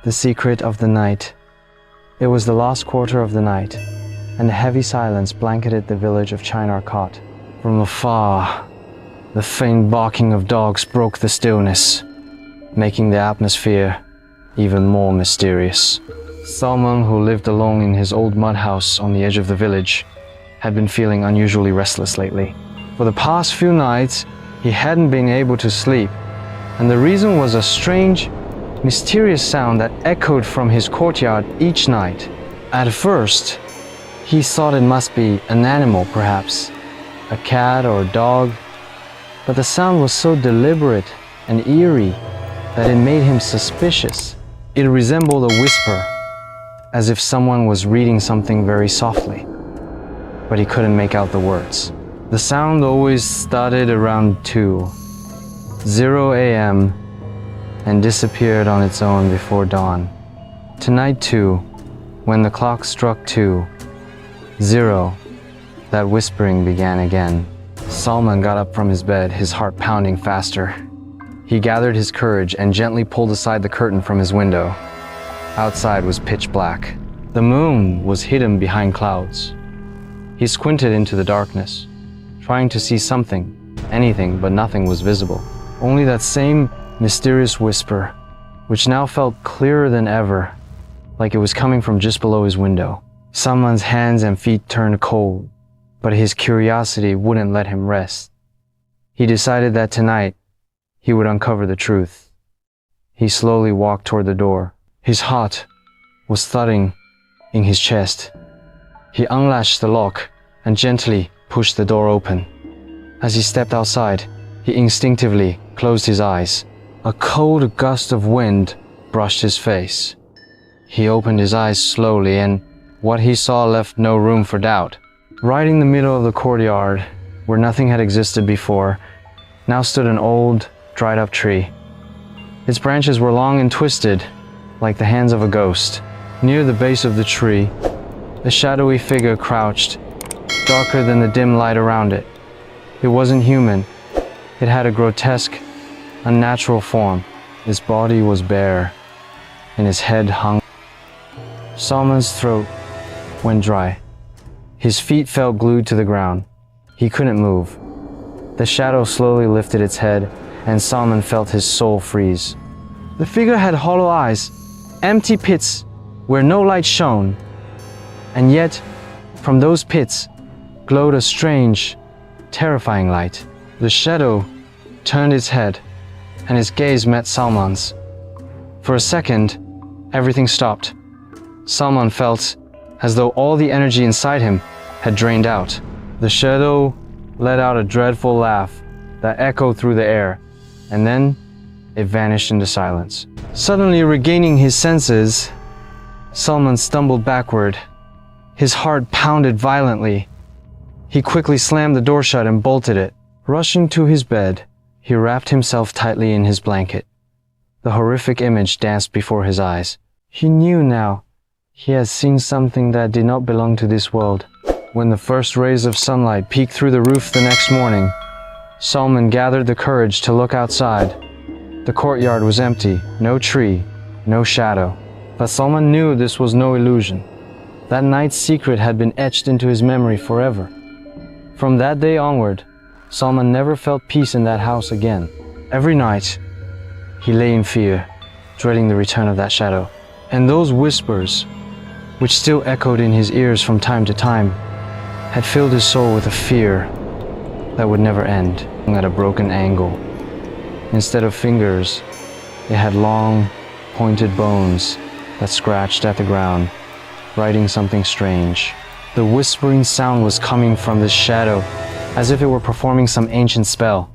The secret of the night. It was the last quarter of the night, and a heavy silence blanketed the village of Chinar Kot. From afar, the faint barking of dogs broke the stillness, making the atmosphere even more mysterious. Salman, who lived alone in his old mud house on the edge of the village, had been feeling unusually restless lately. For the past few nights, he hadn't been able to sleep, and the reason was a strange, mysterious sound that echoed from his courtyard each night. At first, he thought it must be an animal, perhaps a cat or a dog, but the sound was so deliberate and eerie that it made him suspicious. It resembled a whisper, as if someone was reading something very softly, but he couldn't make out the words. The sound always started around 2:00 a.m. and disappeared on its own before dawn. Tonight too, when the clock struck 2:00, that whispering began again. Salman got up from his bed, his heart pounding faster. He gathered his courage and gently pulled aside the curtain from his window. Outside was pitch black. The moon was hidden behind clouds. He squinted into the darkness, trying to see something, anything, but nothing was visible. Only that same mysterious whisper, which now felt clearer than ever, like it was coming from just below his window. Salman's hands and feet turned cold, but his curiosity wouldn't let him rest. He decided that tonight he would uncover the truth. He slowly walked toward the door. His heart was thudding in his chest. He unlatched the lock and gently pushed the door open. As he stepped outside, he instinctively closed his eyes. A cold gust of wind brushed his face. He opened his eyes slowly, and what he saw left no room for doubt. Right in the middle of the courtyard, where nothing had existed before, now stood an old, dried-up tree. Its branches were long and twisted, like the hands of a ghost. Near the base of the tree, a shadowy figure crouched, darker than the dim light around it. It wasn't human. It had a grotesque, unnatural form. His body was bare, and his head hung. Salman's throat went dry. His feet felt glued to the ground. He couldn't move. The shadow slowly lifted its head, and Salman felt his soul freeze. The figure had hollow eyes, empty pits where no light shone, and yet from those pits glowed a strange, terrifying light. The shadow turned its head, and its gaze met Salman's. For a second, everything stopped. Salman felt as though all the energy inside him had drained out. The shadow let out a dreadful laugh that echoed through the air, and then it vanished into silence. Suddenly regaining his senses, Salman stumbled backward. His heart pounded violently. He quickly slammed the door shut and bolted it. Rushing to his bed, he wrapped himself tightly in his blanket. The horrific image danced before his eyes. He knew now he had seen something that did not belong to this world. When the first rays of sunlight peeked through the roof the next morning, Salman gathered the courage to look outside. The courtyard was empty, no tree, no shadow. But Salman knew this was no illusion. That night's secret had been etched into his memory forever. From that day onward, Salman never felt peace in that house again. Every night, he lay in fear, dreading the return of that shadow. And those whispers, which still echoed in his ears from time to time, had filled his soul with a fear that would never end. At a broken angle, instead of fingers, it had long, pointed bones that scratched at the ground, writing something strange. The whispering sound was coming from this shadow, as if it were performing some ancient spell.